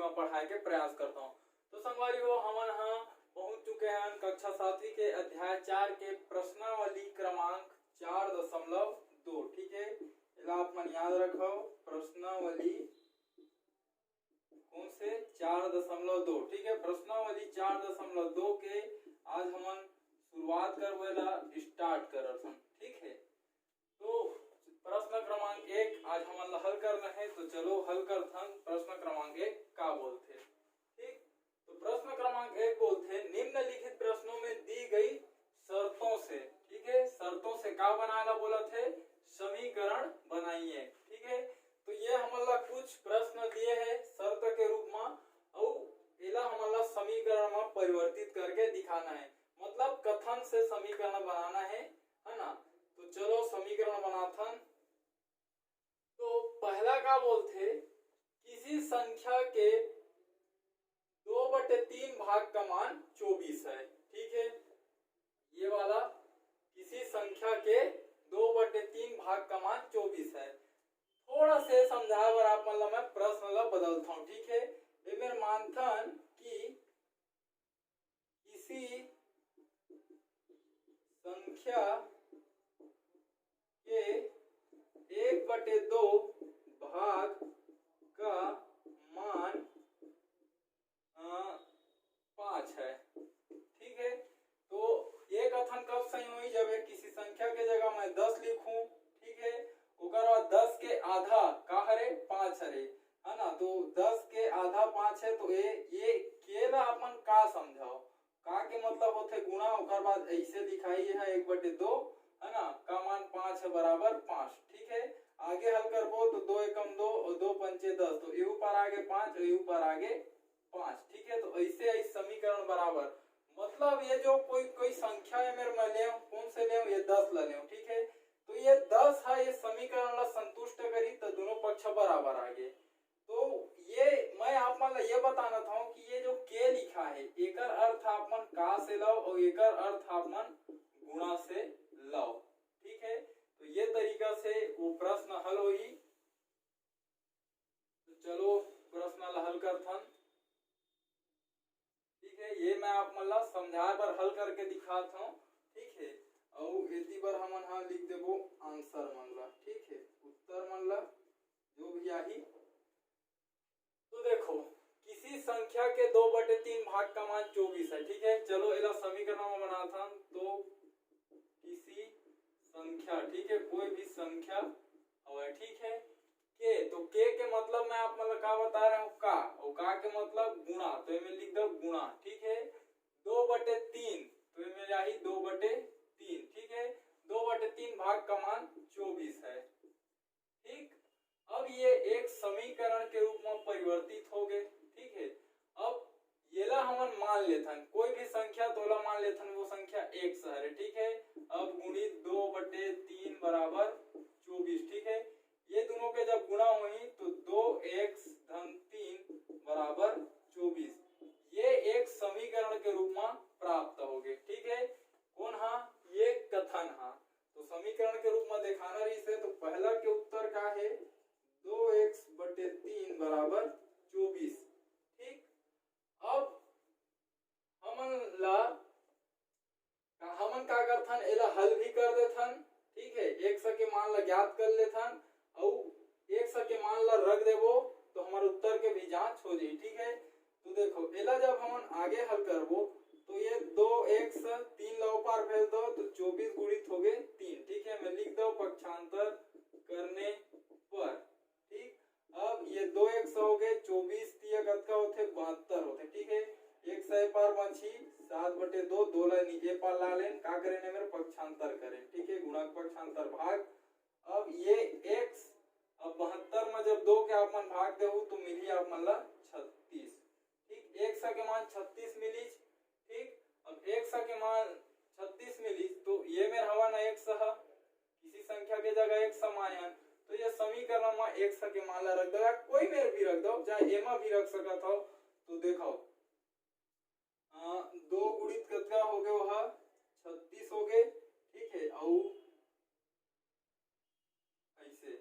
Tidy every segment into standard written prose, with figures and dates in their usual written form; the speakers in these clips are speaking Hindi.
में पढ़ाए के प्रयास करता हूँ। तो संगवारी हो हमन हाँ पहुंच चुके हैं कक्षा 7वीं के अध्याय 4 के प्रश्नावली क्रमांक 4.2। ठीक है, इला आप मन याद रखो प्रश्नावली कौन से 4.2। ठीक है, प्रश्नावली 4.2 के आज हमन शुरुआत करवेला स्टार्ट करत हन। ठीक है, तो प्रश्न क्रमांक 1 आज हमन हल करना है, तो चलो हल करथन। प्रश्न क्रमांक 1 का बोलथे। ठीक, तो प्रश्न क्रमांक 1 बोलथे निम्नलिखित प्रश्नों में दी गई शर्तों से, ठीक है, शर्तों से का बनाना बोला थे, समीकरण बनाइए। ठीक है, तो ये हमला कुछ प्रश्न दिए हैं शर्त के रूप में और इला हमला समीकरण में परिवर्तित करके दिखाना है, मतलब कथन से समीकरण बनाना है ना। तो चलो समीकरण बनाथन। तो पहला का बोलते किसी संख्या के 2/3 भाग का मान 24 है। ठीक है, ये वाला किसी संख्या के 2/3 भाग का मान 24 है। थोड़ा से समझाए बर आप मतलब मैं प्रश्न ला बदलता हूँ। ठीक है, ये मेरे मानथन कि किसी संख्या के 1/2 भाग का मान 5 है। ठीक है, तो ये कथन कब सही हुई जब किसी संख्या के जगह मैं 10 लिखूं। ठीक है, ओकर बाद 10 के आधा का हरे 5 हरे, है ना। तो 10 के आधा 5 है, तो ये केला अपन का समझाओ, का के मतलब होते गुणा, ओकर बाद ऐसे दिखाई है 1/2, है ना, का मान 5 है बराबर 5। ठीक है, आगे हल करबो तो 2 एकम 2 और 2 पंचे 10, तो यू पर आगे 5 और यू पर आगे 5। ठीक है, तो ऐसे ऐसे समीकरण बराबर, मतलब ये जो कोई संख्या है मेरे में ले कौन से ले, ये 10 ले ले। ठीक है, तो ये 10 है, ये समीकरण ला संतुष्ट करी तो दोनों पक्ष बराबर आ गए। तो ये मैं आप मन ये बताना था कि ये जो के लिखा है एकर अर्थ आप मन का से लो और एकर अर्थ आप मन गुणा से लो। ठीक है, तो ये तरीका से वो प्रश्न हल होई। तो चलो प्रश्न ला हल करथन। ठीक है, ये मैं आप मन ला समझाए बर हल करके दिखाता हूँ। ठीक है, और इसी बार हमन हाँ लिख देबो आंसर मन ला। ठीक है, उत्तर मन ला जो भी आई। तो देखो किसी संख्या के 2/3 भाग का मान 24 है। ठीक है, चलो इला समीकरण में बनाता हूं। तो किसी संख्या, ठीक है, कोई भी संख्या और ठीक है के, तो के मतलब मैं आप मतलब का बता रहा हूँ का, और का के मतलब गुणा, तो मैं लिख दो गुणा। ठीक है, 2/3, तो मैं यही 2/3। ठीक है, 2/3 भाग का मान 24 है। ठीक, अब ये एक समीकरण के रूप में परिवर्तित हो गए। ठीक है, अब येला हमन मान लेथन कोई भी संख्या, तोला मान लेथन वो संख्या x है। ठीक है, अब गुणित 2/3 बराबर 24। ठीक है, ये दोनों के जब गुणा हुई तो 2x धन 3 बराबर 24। ये एक समीकरण के रूप में प्राप्त हो गए। ठीक है, कौन हा, ये कथन हा। तो समीकरण के रूप में दिखाना रही से, तो पहला के उत्तर का है 2x/3 बराबर 24। ठीक, अब हमन का करथन एला हल भी कर देथन। ठीक है, x के मान ला ज्ञात कर लेथन और x के मान ला रख देबो तो हमारे उत्तर के भी जांच हो जाए। ठीक है, तो देखो एला जब हमन आगे हल करबो तो ये 2x 3 ला ऊपर भेज दो तो 24 गुणित हो गए 3। ठीक है, मैं लिख दो पक्षांतर करने पर। ठीक, अब ये 2x हो गए 24 का होते 72 होते। ठीक है, एक सौ पर बची 7/2, 2 ला नीचे पर ला लें, का करें मेरे पक्षांतर करें। ठीक है, गुणक पक्षांतर भाग। अब ये x, अब 72 में जब 2 के आप मन भाग दे तो मिली आप मन ला 36। ठीक, x के मान 36 मिली। ठीक, अब x के मान 36 मिली, तो ये मेरा हवा ना x है, किसी संख्या के जगह x समायन, तो ये समीकरण में x के मान ला रख दो, कोई मेरे भी रख दो, चाहे एमा भी रख सकत हो। तो देखो 2 गुणित कितना हो गए, वह 36 हो गए। ठीक है, और ऐसे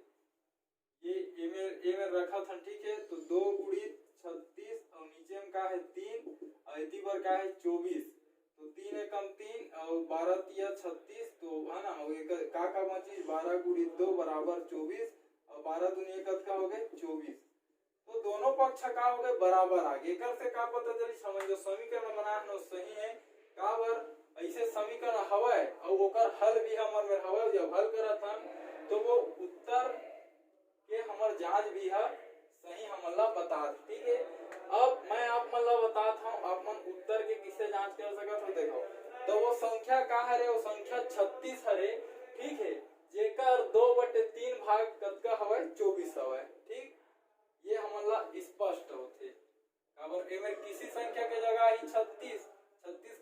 ये में रखा था। ठीक है, तो 2 गुणित 36 क्या है 24, तो 3 एकम 3 और 12 तिया 36, तो है ना का बची 12 गुणित 2 बराबर 24 और 12 दूनी एकत का हो गए 24। तो दोनों पक्ष का हो गए बराबर आ गए। एकर से का पता चली समझ जो समीकरण बना है सही है का बर ऐसे समीकरण हवाए और ओकर हल भी हमर में हवाए। जब हल करत हम तो वो उत्तर के हमर जांच भी है सही हमला बता। ठीक है, अब मैं आप मला बताता हूँ आप मन उत्तर के किसे जांच कर सकत हो। देखो तो वो संख्या का हरे वो संख्या 36 हरे। ठीक है, जेकर 2/3 भाग कतका हवाए 24 हवाए। ठीक, ये हमला स्पष्ट होते काबर एमे किसी संख्या के जगह ही 36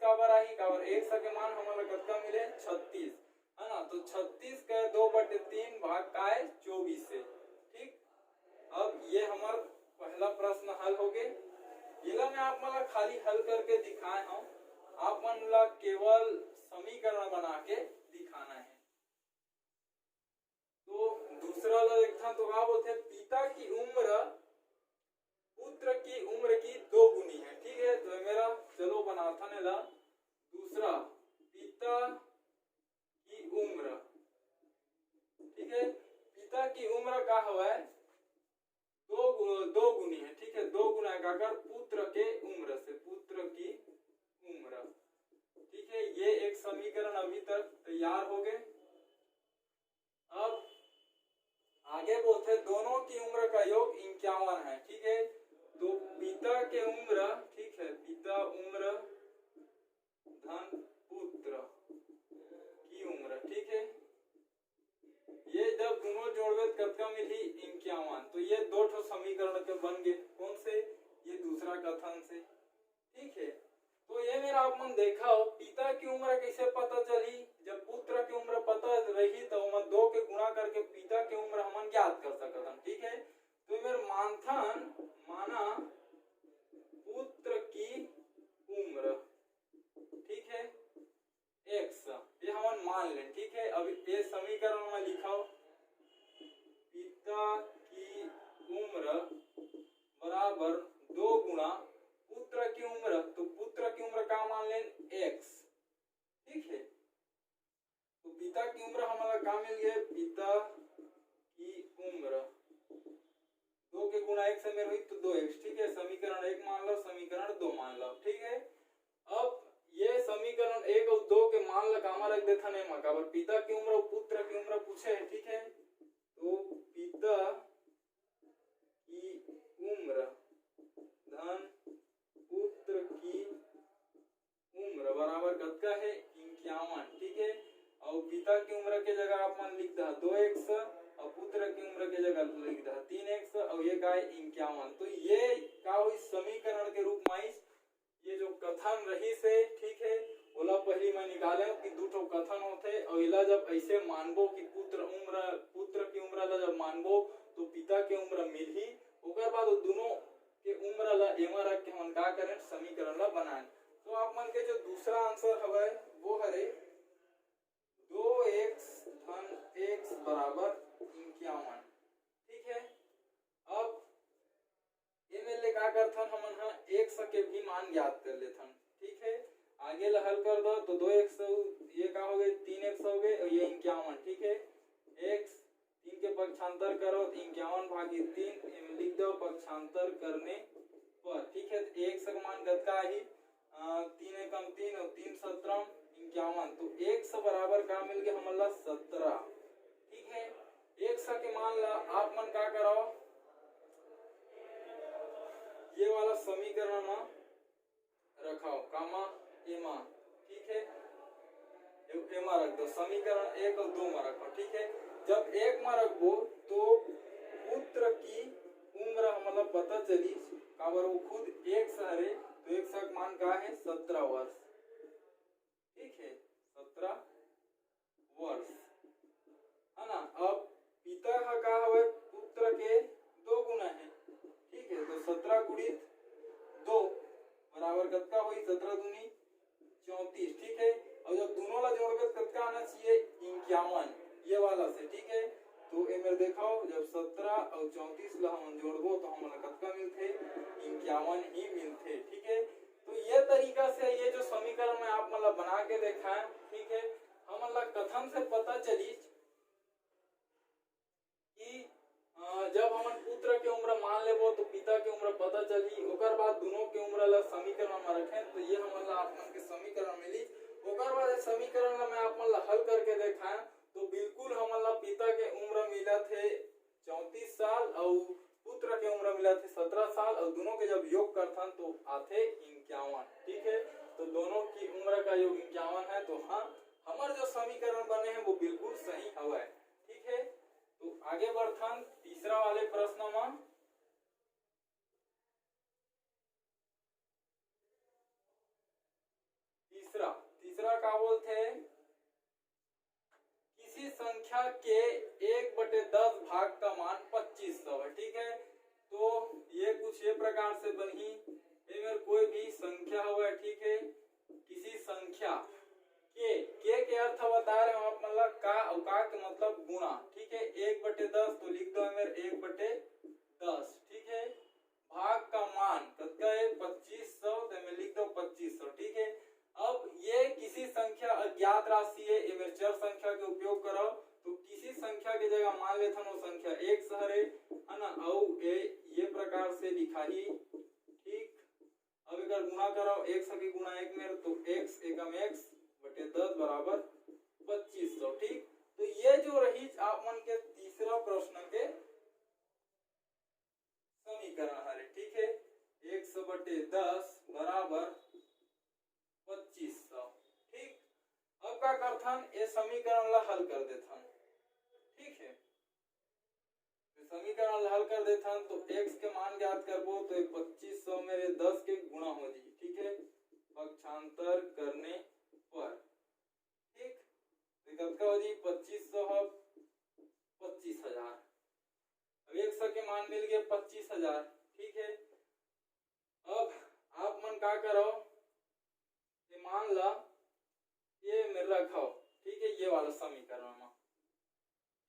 काबर आई काबर एक के मान हमला कतका मिले 36 है ना। तो 36 के 2/3 भाग का है 24 से। ठीक, अब ये हमार पहला प्रश्न हल हो गए। इला मैं आप मला खाली हल करके दिखाए हूं, आप मन ला केवल समीकरण बना के दिखाना है। तो दूसरा ला देखता तो आप बोलते पिता की उम्र पुत्र की उम्र की 2 गुनी है। ठीक है, तो मेरा चलो बनाता ने ला दूसरा पिता की उम्र। ठीक है, पिता की उम्र का है 2 गुनी है। ठीक है, 2 गुना कर पुत्र के उम्र से, पुत्र की उम्र। ठीक है, ये एक समीकरण अभी तक तैयार हो गए। अब आगे बोलते दोनों की उम्र का योग 51 है। ठीक है, तो पिता के उम्र, ठीक है, पिता उम्र धन पुत्र की उम्र। ठीक है, ये जब दोनों जोड़वे कतका मिली 51। तो ये दो ठो समीकरण के बन गए कौन से, ये दूसरा कथन से। ठीक है, तो ये मेरा आप मन देखा हो पिता की उम्र कैसे पता चली। जब पुत्र की उम्र पता रही तो हम 2 के गुणा करके पिता की उम्र हम ज्ञात कर सकते हैं। ठीक है, तो मेरे मानथन माना पुत्र की उम्र, ठीक है, x ये हम मान लें। ठीक है, अब ये समीकरण में लिखाओ पिता की उम्र बराबर 2 गुना पुत्र की उम्र, तो पुत्र की उम्र का मान लें x। ठीक है, तो पिता की उम्र हमारा का मिल गया पिता की उम्र 2 के गुणा 1 से मेरे हुई तो 2x। ठीक है, समीकरण 1 मान लो, समीकरण 2 मान लो। ठीक है, अब ये समीकरण 1 और 2 के मान लगा रख देता नहीं मकाबर पिता की उम्र और पुत्र की उम्र पूछे है। ठीक है, तो पिता की उम्र धन पुत्र की उम्र बराबर कतका है 51। ठीक है, और पिता की उम्र के जगह आप मान लिख दा 2x और पुत्र की उम्र के जगह लिख दा 3x और ये का है 51। तो ये का हुई समीकरण के रूप में ये जो कथन रही से। ठीक है, ओला पहली मैं निकाले कि 2 ठो कथन होते और इला जब ऐसे मानबो कि पुत्र की उम्र ला जब मानबो तो पिता की उम्र मिल ही ओकर बाद दोनों के उम्र ला एमा रख के हम का करें समीकरण ला बनाए। तो आप मन के जो दूसरा आंसर हवे वो हरे 2x धन x बराबर 51। ठीक है, अब ये मेरे का करथन हमन हा x के भी मान ज्ञात कर लेथन। ठीक है, आगे ला हल कर दो तो 2x ये का हो गए 3x हो गए और ये 51। ठीक है, x 3 के पक्षांतर करो 51 भागी 3 लिख दो पक्षांतर करने पर। ठीक है, तो x का मान कतका ही 3 एकम 3 और 3 17 51। तो x बराबर का मिल गया हमला 17। ठीक है, x के मान ला आप मन का करो ये वाला समीकरण में रखाओ कामा एमा। ठीक है, एमा रख दो समीकरण 1 और 2 में रखो। ठीक है, जब 1 में रखबो तो पुत्र की उम्र हमला पता चली काबर वो खुद x हरे तो x का मान का है 17 वर्ष। ठीक है, 17 वर्ष है ना। अब पिता का हवे पुत्र के 2 गुना है। ठीक है, तो 17 गुणित 2 बराबर कतका हुई 17 दूनी 34। ठीक है, और जब दोनों ला जोड़बे कतका आना चाहिए 51 ये वाला से। ठीक है, तो एमे देखो जब 17 और 34 ला हम जोड़बो तो हमला कतका मिलथे 51 ही मिलथे। ठीक है, तो ये तरीका से ये जो समीकरण में आप मतलब बना के देखा है, ठीक है, हम मतलब कथन से पता चली कि जब हम पुत्र के उम्र मान लेबो तो पिता के उम्र पता चली, ओकर बाद दोनों के उम्र ला समीकरण में रखें तो ये हम आप मन के समीकरण मिली। ओकर बाद समीकरण ला मैं आप मन हल करके देखा तो बिल्कुल हम पिता के उम्र मिला थे 34 साल और पुत्र के उम्र मिला थे 17 साल और दोनों के जब योग करथन तो आते 51। ठीक है, तो दोनों की उम्र का योग 51 है, तो हाँ हमारे जो समीकरण बने हैं वो बिल्कुल सही हवा। ठीक है, तो आगे बढ़थन तीसरा वाले प्रश्न में। तीसरा का बोलते किसी संख्या के 1/10 भाग का मान 2500 है। ठीक है, तो ये कुछ ये प्रकार से बनी, अगर कोई भी संख्या हुआ, ठीक है, किसी संख्या के अर्थ बता रहे हो आप मतलब का और का के मतलब गुणा। ठीक है, 1/10 तो लिख दो मेरे 1/10। ठीक है, भाग का मान कितना है 2500, तो मैं लिख दो 2500। ठीक है, अब ये किसी संख्या अज्ञात राशि है, ये मेरे चर संख्या के उपयोग करो तो किसी संख्या की जगह मान लेते हैं वो संख्या एक शहर है ना, और ये प्रकार से लिखा ही। ठीक, अब अगर गुणा करो एक सके गुणा एक मेरे तो x एकम x बटे 10 बराबर 2500। ठीक, तो ये जो रही आप मन के तीसरा प्रश्न के समीकरण है। ठीक है, 100/10 बराबर 2500। ठीक, अब क्या करथन ये समीकरण ला हल कर देथन। ठीक है, तो समीकरण ला हल कर देथन तो x के मान ज्ञात करबो तो 2500 मेरे 10 के गुणा हो जी। ठीक है, पक्षांतर करने पर। ठीक, तो कितना हो जी 2500 है 25000। अब 100 के मान मिल गए 25000। ठीक है, अब आप मन क्या करो, ये मान ला ये मेरा रखो। ठीक है, ये वाला समीकरण में।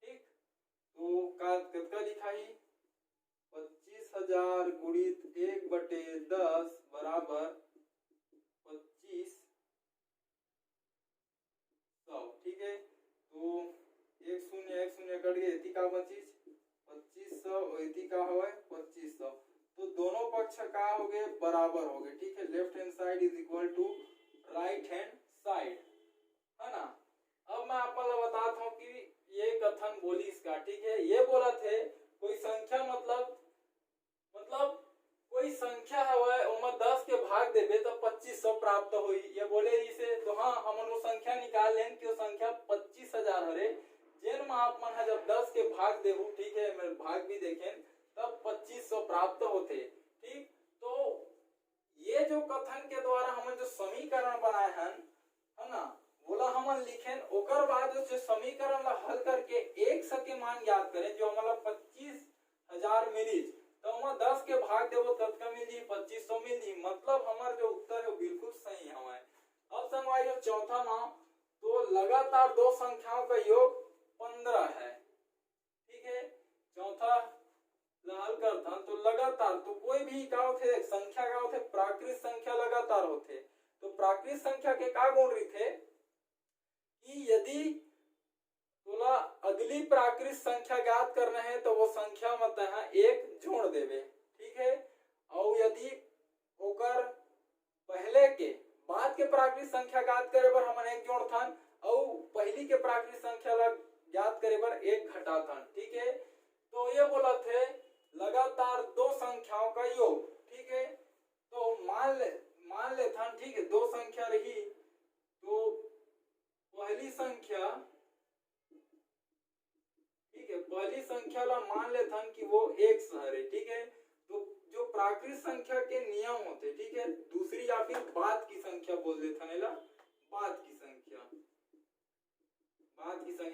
ठीक, तो कितना लिखा ही 25000 गुणित 1/10 बराबर 2500। ठीक है, तो 1 0 कट गए, इतनी का बची 2500 और इतनी का हो 2500, तो दोनों पक्ष का हो गए बराबर हो गए। ठीक है, left hand side is equal to right hand side, है ना। अब मैं आपको बताता हूँ कि ये कथन बोली इसका। ठीक है, ये बोला थे कोई संख्या मतलब कोई संख्या है वह 10 के भाग देबे तो 2500 प्राप्त हुई, ये बोले इसे। तो हाँ हम वो संख्या निकाल लें कि वो संख्या 25000 हरे जेन में आप मन है जब 10 के भाग देबू। ठीक है, मेरे भाग भी देखें तब 2500 प्राप्त होते। ठीक, तो ये जो कथन के द्वारा हम जो समीकरण बनाए हैं, है ना, बोला हम लिखें ओकर बाद जो समीकरण ला हल करके 100 के मान ज्ञात करें जो हमारा 25000 मिली, तो हम 10 के भाग देवो तब का मिली 2500 मिली, मतलब हमारा जो उत्तर है बिल्कुल सही है। अब संगवाई जो चौथा मान, तो लगातार दो संख्याओं का योग 15 है। ठीक है, चौथा हल करता तो लगातार तो कोई भी का होते संख्या का होते प्राकृत संख्या लगातार होते, तो प्राकृत संख्या के का गुण रही थे कि यदि तोला अगली प्राकृत संख्या ज्ञात करना है तो वो संख्या मत है एक जोड़ देवे। ठीक है, और यदि ओकर पहले के बाद के प्राकृत संख्या ज्ञात करे पर हम एक जोड़ थन और पहली के प्राकृत संख्या ला ज्ञात करे पर एक घटा थन। ठीक है, तो ये बोला थे लगातार दो संख्याओं का योग। ठीक है, तो मान ले था। ठीक है, दो संख्या रही तो पहली संख्या, ठीक है, पहली संख्या ला मान ले था कि वो एक शहर है। ठीक है, तो जो प्राकृत संख्या के नियम होते, ठीक है, दूसरी या फिर बाद की संख्या बोल देता है ना, बाद की संख्या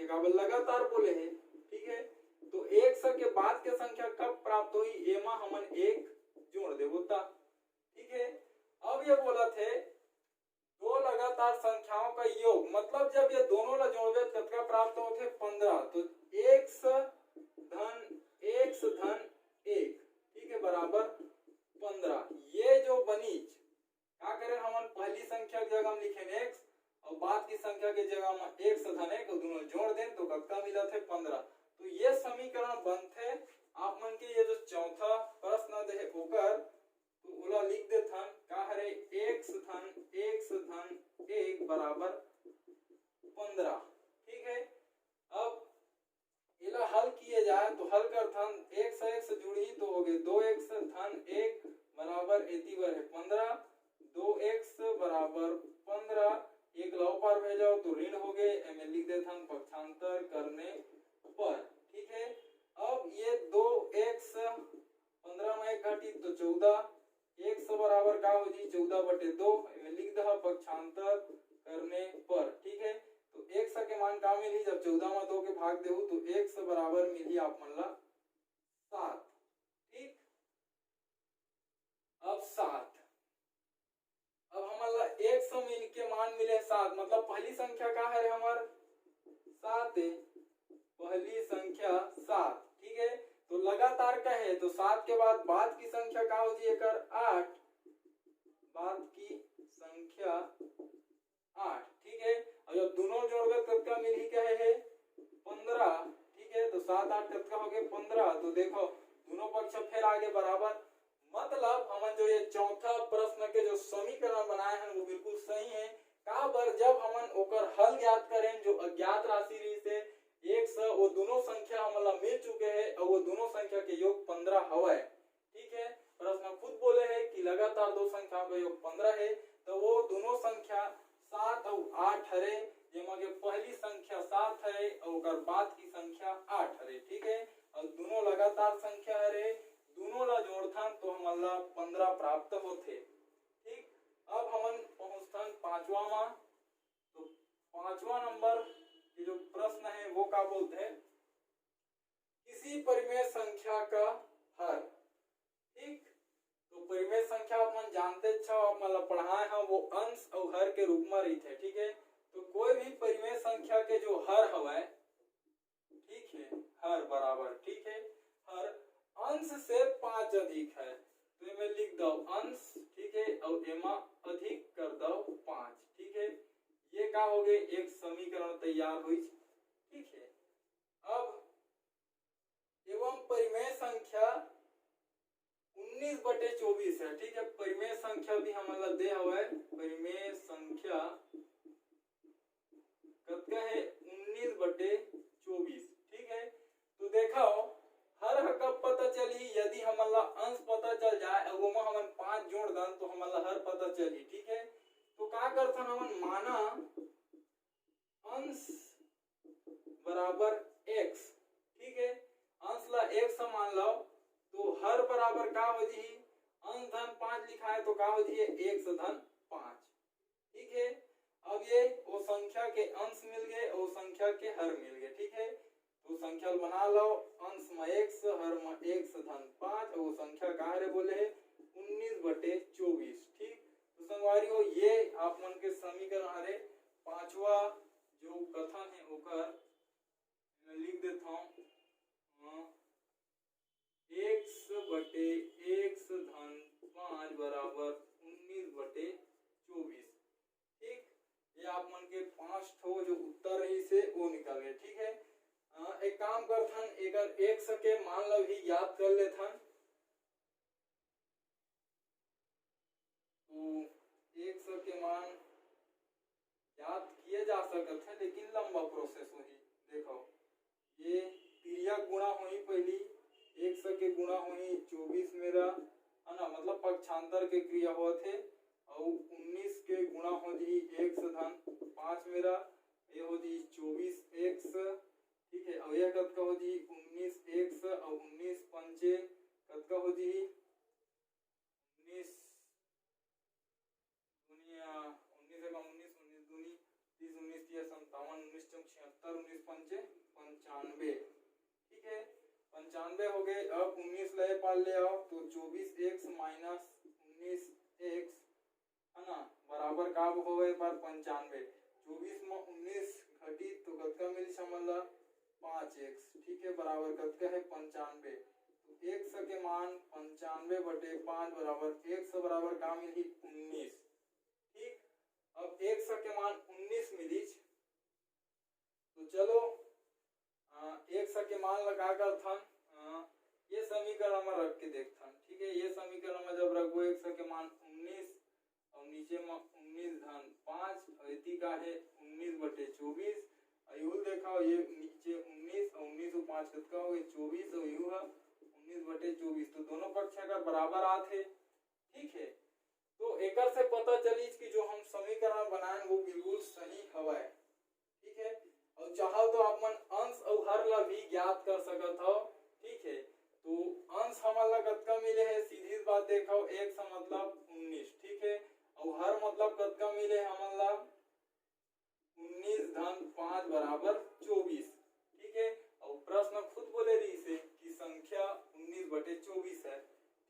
का लगातार बोले है। ठीक है, तो 100 के बाद के संख्या कब प्राप्त हुई, एमा हमन एक जोड़ देबो ता। ठीक है, अब ये बोला थे दो लगातार संख्याओं का योग, मतलब जब ये दोनों ला जोड़बे कितना प्राप्त होते 15, तो 1 धन 1 धन 1, ठीक है, बराबर 15। ये जो बनी का करें हमन पहली संख्या के जगह हम लिखे x और बाद की संख्या के जगह में x धन एक दोनों जोड़ दें तो कतका मिलत है 15। तो ये समीकरण बनथे आप मन के ये जो चौथा प्रश्न दे है ओकर तो ओला लिख देथन का हरे x धन 1 बराबर 15। ठीक है, अब इला हल किए जाए तो हल करथन एक से एक से जुड़ी तो हो गए 2x धन 1 बराबर एती बर है 15, 2x बराबर 15 एक लव पर भेजो तो ऋण हो गए एमे लिख देथन पक्षांतर करने पर। ठीक है, अब ये 2x 15 में 1 घटी तो 14 x बराबर का हो जी 14/2 एमे लिख दह पक्षांतर करने पर। ठीक है, तो x के मान का मिली जब 14 में 2 के भाग देहु तो x बराबर मिली आप मन ला 7। ठीक, अब 7 अब हमन ला 100 मिल के मान मिले 7 मतलब पहली संख्या का है हमार 7 है, पहली संख्या 7। ठीक है, तो लगातार का है तो 7 के बाद की संख्या का हो जी एकर 8, बाद की संख्या 8। ठीक है, और जब दोनों जोड़बे तब का मिली क्या है 15। ठीक है, तो 7 8 तब का हो गए 15। तो देखो दोनों पक्ष फिर आगे बराबर मतलब हमन जो ये चौथा प्रश्न के जो समीकरण बनाए हैं वो बिल्कुल सही है। का बर जब हमन ओकर हल ज्ञात करें जो अज्ञात राशि रही से 100 वो दोनों संख्या हमला मिल चुके हैं और वो दोनों संख्या के योग 15 हवाए। ठीक है, प्रश्न खुद बोले है कि लगातार दो संख्याओं का योग 15 है तो वो दोनों संख्या 7 और 8 हरे जेमा के पहली संख्या 7 है और बाद की संख्या 8 हरे। ठीक है, और दोनों लगातार संख्या हरे दोनों ला जोड़थन तो हमन ला 15 प्राप्त होथे। ठीक, अब हमन पहुंचथन पांचवा में। तो पांचवा नंबर ये जो प्रश्न है वो का बोलते हैं किसी परिमेय संख्या का हर। ठीक, तो परिमेय संख्या अपन जानते छो मतलब पढ़ाए हैं वो अंश और हर के रूप में रहते। ठीक है, तो कोई भी परिमेय संख्या के जो हर हवाए ठीक है हर बराबर ठीक है हर अंश से 5 अधिक है तो इमे लिख दो अंश। ठीक है, और एमा अधिक कर दो 5। ठीक है, ये का हो गए एक समीकरण तैयार हुई। ठीक है, अब एवं परिमेय संख्या 19/24 है। ठीक है, परिमेय संख्या भी हमारा दे हुआ है परिमेय संख्या कतका है 19/24। ठीक है, तो देखो हर कब पता चली यदि हमला अंश पता चल जाए और वो हमन 5 जोड़ दन तो हमला हर पता चली। ठीक है, तो का करथन हमन माना अंश बराबर x। ठीक है, अंश ला x मान लो तो हर बराबर का हो जी अंश धन 5 लिखा है तो का हो जी x धन 5। ठीक है, अब ये वो संख्या के अंश मिल गए और संख्या के हर मिल गए। ठीक है, तो संख्या बना लो अंश में x हर में x धन 5 और वो संख्या का है बोले 19/24। ठीक, तो संगवारी हो ये आप मन के समीकरण हरे पांचवा जो कथन है ओकर मैं लिख देता हूं x/x धन 5 बराबर 19/24। ठीक, ये आप मन के 5 ठो जो उत्तर रही से वो निकल गए। ठीक है, एक काम करथन एकर x के मान ला भी याद कर लेथन। तो x के मान याद किए जा सकते हैं लेकिन लंबा प्रोसेस होही। देखो ये क्रिया गुणा हुई पहली x के गुणा हुई 24 मेरा है ना मतलब पक्षांतर के क्रिया हुआ थे और 19 के गुणा हो जी x धन 5 मेरा ये हो जी 24x। ठीक है, और यह कतका हो जी 19x और 19 पंचे कतका हो जी 19 दुनिया 19 का 19 19 दूनी 30 19 30 57 19 चौक 76 19 पंचे 95। ठीक है, 95 हो गए। अब 19 ले पाल ले आओ तो 24x माइनस 19x है ना बराबर का हो गए पर 95। 24 में 19 घटी तो कतका मिली समझ 5x। ठीक है, बराबर कतका है 95। तो x के मान 95/5 बराबर x बराबर का मिली 19। ठीक। अब x के मान 19 मिलीज, तो चलो x के मान लगाकर थन ये समीकरण में रख के देखथन। ठीक है, ये समीकरण में जब रखो x के मान 19 और नीचे में 19 धन 5 और इति का है 19/24, अयुल देखा ये नीचे 19 और 19 और 5 कितना हो गए 24 और यू है 19/24, तो दोनों पक्ष अगर बराबर आते। ठीक है, तो एकर से पता चली कि जो हम समीकरण बनाए वो बिल्कुल सही हवा। ठीक है, और चाहो तो आप मन अंश और हर ला भी ज्ञात कर सकत हो। ठीक है, तो अंश हमारा कतका मिले है, सीधी बात देखो x मतलब 19। ठीक है, और हर मतलब कतका मिले हमारा 19 धन 5 बराबर 24। ठीक है, और प्रश्न खुद बोले रही से कि संख्या 19/24 है।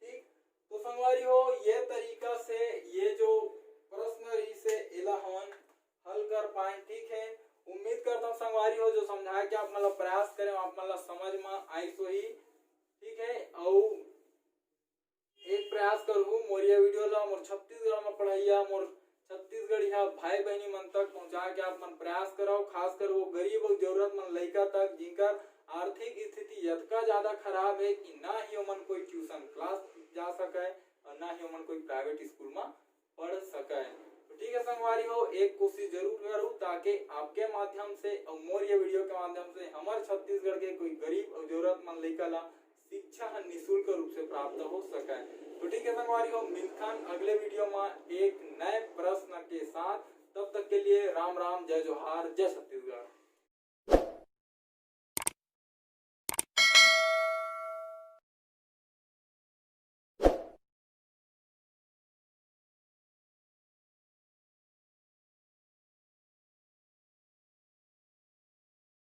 ठीक, तो संगवारी हो ये तरीका से ये जो प्रश्न रही से इला हम हल कर पाए। ठीक है, उम्मीद करता हूँ संगवारी हो जो समझाया कि आप मतलब प्रयास करें, आप मतलब समझ में आई सो ही। ठीक है, और एक प्रयास करूँ मोर ये वीडियो ला मोर छत्तीसगढ़ में पढ़ाइया मोर छत्तीसगढ़ी भाई बहनी मन तक पहुंचा के आप मन प्रयास करो, खासकर वो गरीब और जरूरतमंद लड़का तक जिनकर आर्थिक स्थिति इतना ज्यादा खराब है कि ना ही उमन कोई ट्यूशन क्लास जा सके और ना ही उमन कोई प्राइवेट स्कूल में पढ़ सके। तो ठीक है संगवारी हो, एक कोशिश जरूर करूँ ताकि आपके माध्यम से और मोर ये वीडियो के माध्यम से हमारे छत्तीसगढ़ के कोई गरीब और जरूरतमंद लड़का ला शिक्षा निःशुल्क रूप से प्राप्त हो सके। तो ठीक है संगवारी हो, मिलथन अगले वीडियो में एक नए प्रश्न के साथ। तब तक के लिए राम राम, जय जोहार, जय छत्तीसगढ़।